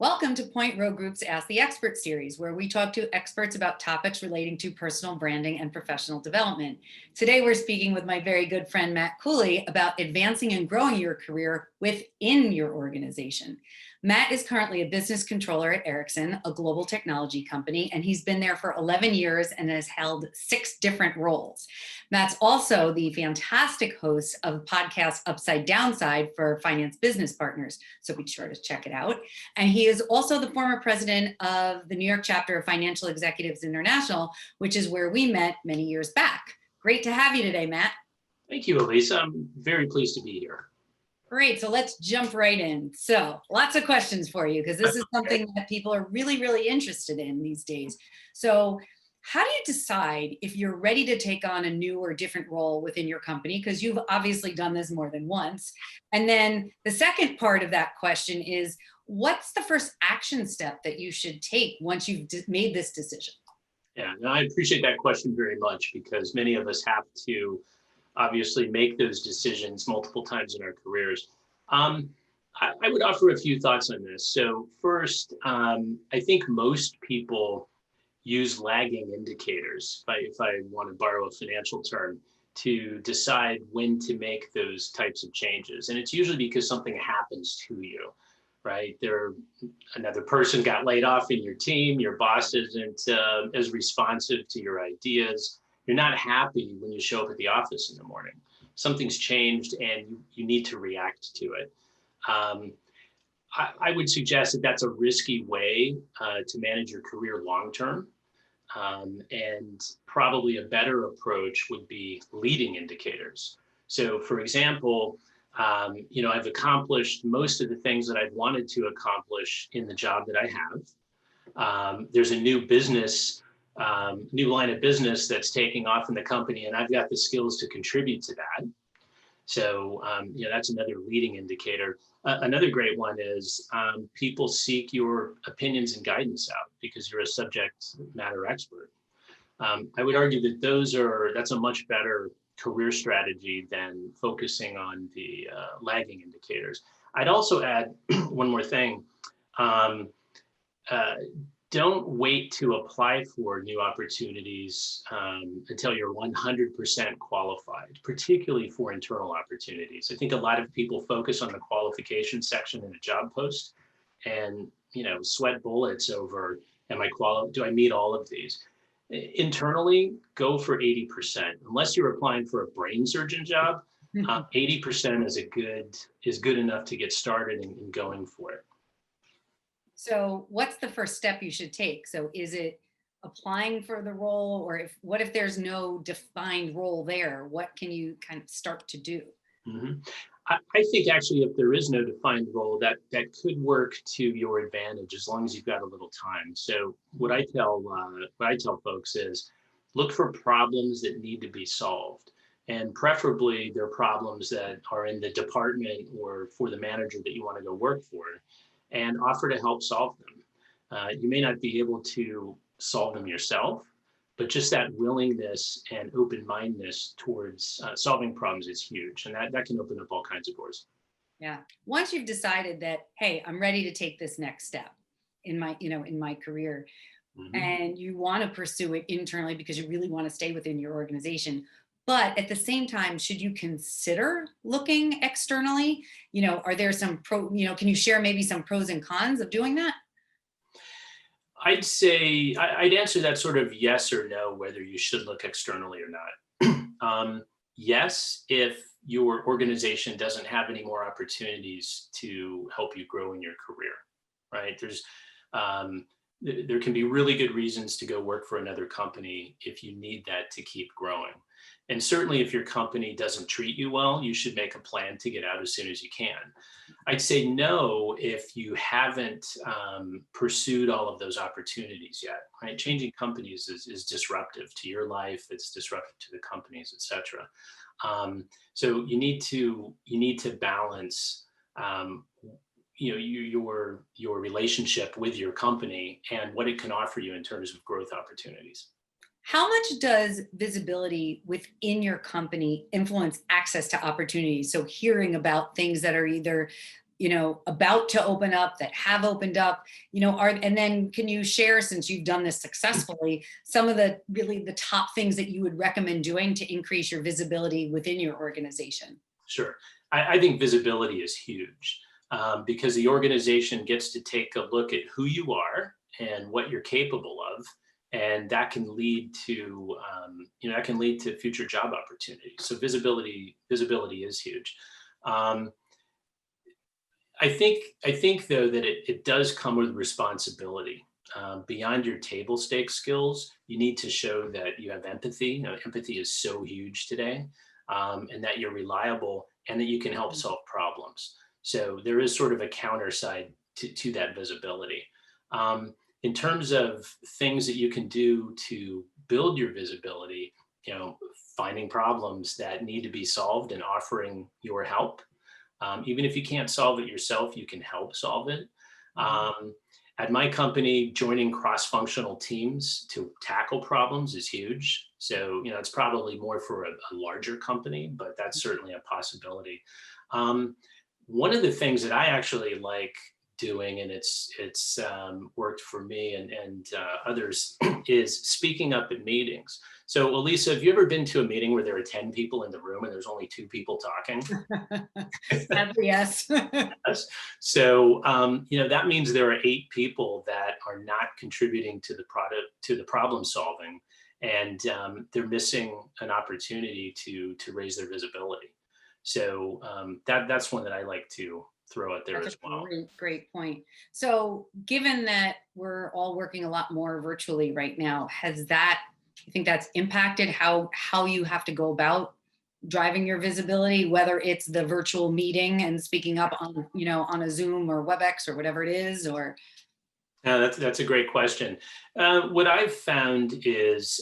Welcome to Point Row Group's Ask the Expert series, where we talk to experts about topics relating to personal branding and professional development. Today, we're speaking with my very good friend, Matt Cooley, about advancing and growing your career within your organization. Matt is currently a business controller at Ericsson, a global technology company, and he's been there for 11 years and has held 6 different roles. Matt's also the fantastic host of the podcast Upside Downside for finance business partners, so be sure to check it out. And he is also the former president of the New York chapter of Financial Executives International, which is where we met many years back. Great to have you today, Matt. Thank you, Alyssa. I'm very pleased to be here. Great, so let's jump right in. So lots of questions for you, because this is something that people are really interested in these days. So how do you decide if you're ready to take on a new or different role within your company? Because you've obviously done this more than once. And then the second part of that question is, what's the first action step that you should take once you've made this decision? Yeah, no, I appreciate that question very much, because many of us have to obviously make those decisions multiple times in our careers. I would offer a few thoughts on this. So first, I think most people use lagging indicators, if I want to borrow a financial term, to decide when to make those types of changes. And it's usually because something happens to you, right? Another person got laid off in your team, your boss isn't as responsive to your ideas. You're not happy when you show up at the office in the morning. Something's changed and you need to react to it. I would suggest that that's a risky way to manage your career long-term. And probably a better approach would be leading indicators. So for example, I've accomplished most of the things that I've wanted to accomplish in the job that I have. There's a new line of business that's taking off in the company, and I've got the skills to contribute to that. So, that's another leading indicator. Another great one is people seek your opinions and guidance out because you're a subject matter expert. I would argue that that's a much better career strategy than focusing on the lagging indicators. I'd also add one more thing. Don't wait to apply for new opportunities until you're 100% qualified, particularly for internal opportunities. I think a lot of people focus on the qualification section in a job post and, sweat bullets over, do I meet all of these? Internally, go for 80%. Unless you're applying for a brain surgeon job, 80% is good enough to get started and going for it. So what's the first step you should take? So is it applying for the role, or what if there's no defined role there? What can you kind of start to do? Mm-hmm. I think actually, if there is no defined role, that could work to your advantage as long as you've got a little time. So what I tell folks is, look for problems that need to be solved, and preferably they're problems that are in the department or for the manager that you want to go work for, and offer to help solve them. You may not be able to solve them yourself, but just that willingness and open-mindedness towards solving problems is huge. And that can open up all kinds of doors. Yeah. Once you've decided that, hey, I'm ready to take this next step in my career, mm-hmm. and you want to pursue it internally because you really want to stay within your organization, but at the same time, should you consider looking externally? Are there some can you share maybe some pros and cons of doing that? I'd say I'd answer that sort of yes or no, whether you should look externally or not. Yes, if your organization doesn't have any more opportunities to help you grow in your career, right? There can be really good reasons to go work for another company if you need that to keep growing. And certainly if your company doesn't treat you well, you should make a plan to get out as soon as you can. I'd say no if you haven't pursued all of those opportunities yet, right? Changing companies is disruptive to your life, it's disruptive to the companies, et cetera. So you need to balance your relationship with your company and what it can offer you in terms of growth opportunities. How much does visibility within your company influence access to opportunities? So hearing about things that are either about to open up, that have opened up, and then can you share, since you've done this successfully, some of the top things that you would recommend doing to increase your visibility within your organization? Sure. I think visibility is huge, because the organization gets to take a look at who you are and what you're capable of. And that can lead to, future job opportunities. So visibility is huge. I think though that it does come with responsibility. Beyond your table stakes skills, you need to show that you have empathy. Empathy is so huge today, and that you're reliable and that you can help solve problems. So there is sort of a counter side to that visibility. In terms of things that you can do to build your visibility, finding problems that need to be solved and offering your help. Even if you can't solve it yourself, you can help solve it. At my company, joining cross-functional teams to tackle problems is huge. So, it's probably more for a larger company, but that's certainly a possibility. One of the things that I actually like doing, and it's worked for me and others, is speaking up at meetings. So Alyssa, have you ever been to a meeting where there are 10 people in the room and there's only 2 people talking? Yes. So, that means there are 8 people that are not contributing to the problem solving, and they're missing an opportunity to raise their visibility. So that's one that I like to throw out there as well. Great point. So given that we're all working a lot more virtually right now, you think that's impacted how you have to go about driving your visibility, whether it's the virtual meeting and speaking up on a Zoom or WebEx or whatever it is, or? That's a great question. What I've found is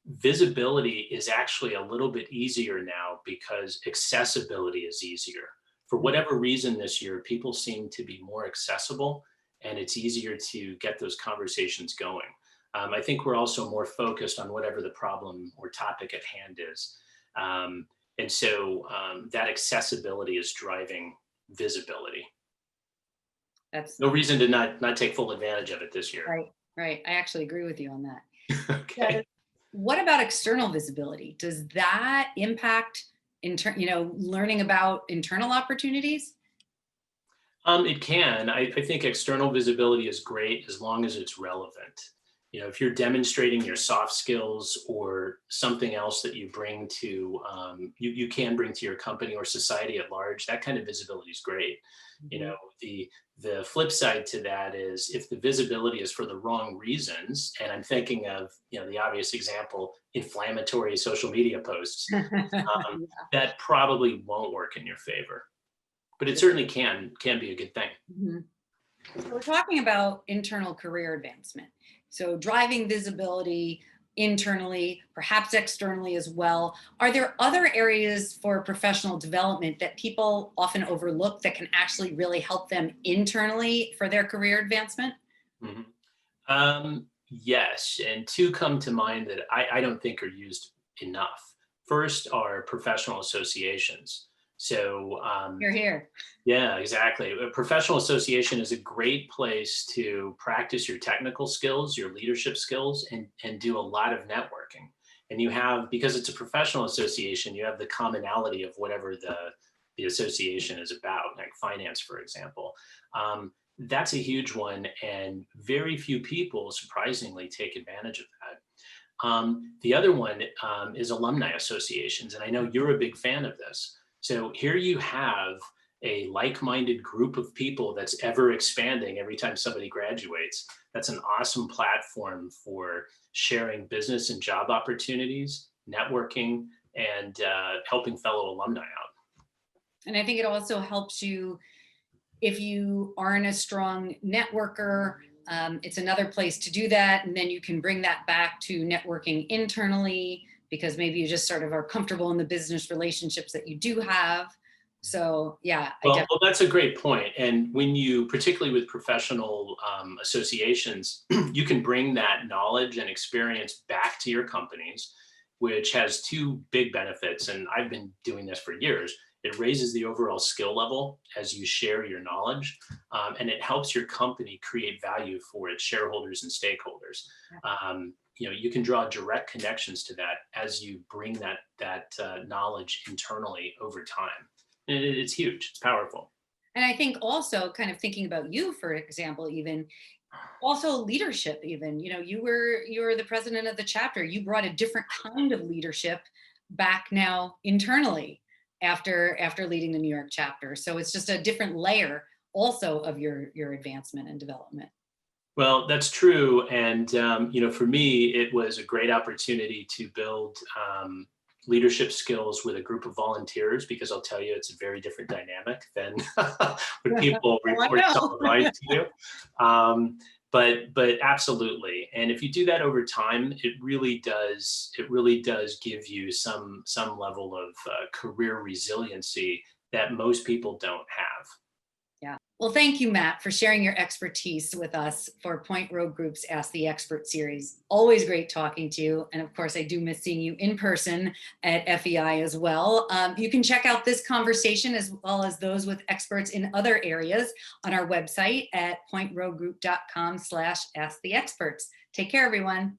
visibility is actually a little bit easier now because accessibility is easier. For whatever reason this year, people seem to be more accessible, and it's easier to get those conversations going. I think we're also more focused on whatever the problem or topic at hand is. And so that accessibility is driving visibility. That's no reason to not take full advantage of it this year. Right. I actually agree with you on that. Okay. What about external visibility? Does that impact learning about internal opportunities? It can. I think external visibility is great as long as it's relevant. If you're demonstrating your soft skills or something else that you bring to, you can bring to your company or society at large, that kind of visibility is great. The flip side to that is if the visibility is for the wrong reasons, and I'm thinking of, the obvious example, inflammatory social media posts, that probably won't work in your favor. But it certainly can be a good thing. Mm-hmm. So we're talking about internal career advancement. So driving visibility internally, perhaps externally as well. Are there other areas for professional development that people often overlook that can actually really help them internally for their career advancement? Mm-hmm. Yes, and 2 come to mind that I don't think are used enough. First are professional associations. So You're here. Yeah, exactly. A professional association is a great place to practice your technical skills, your leadership skills, and do a lot of networking. And you have, because it's a professional association, you have the commonality of whatever the association is about, like finance, for example. That's a huge one, and very few people, surprisingly, take advantage of that. The other one is alumni associations, and I know you're a big fan of this. So here you have a like-minded group of people that's ever expanding every time somebody graduates. That's an awesome platform for sharing business and job opportunities, networking, and helping fellow alumni out. And I think it also helps you, if you aren't a strong networker, it's another place to do that. And then you can bring that back to networking internally, because maybe you just sort of are comfortable in the business relationships that you do have. So yeah. Well, that's a great point. And when you, particularly with professional associations, you can bring that knowledge and experience back to your companies, which has 2 big benefits. And I've been doing this for years. It raises the overall skill level as you share your knowledge, and it helps your company create value for its shareholders and stakeholders. You can draw direct connections to that as you bring that knowledge internally over time. And it's huge. It's powerful. And I think also kind of thinking about you, for example, even also leadership, even, you were the president of the chapter. You brought a different kind of leadership back now internally after leading the New York chapter. So it's just a different layer also of your advancement and development. Well, that's true. And, for me, it was a great opportunity to build leadership skills with a group of volunteers, because I'll tell you, it's a very different dynamic than when people report something to you. But absolutely. And if you do that over time, it really does give you some level of career resiliency that most people don't have. Yeah. Well, thank you, Matt, for sharing your expertise with us for Point Road Group's Ask the Expert series. Always great talking to you. And of course, I do miss seeing you in person at FEI as well. You can check out this conversation as well as those with experts in other areas on our website at pointroadgroup.com/asktheexperts. Take care, everyone.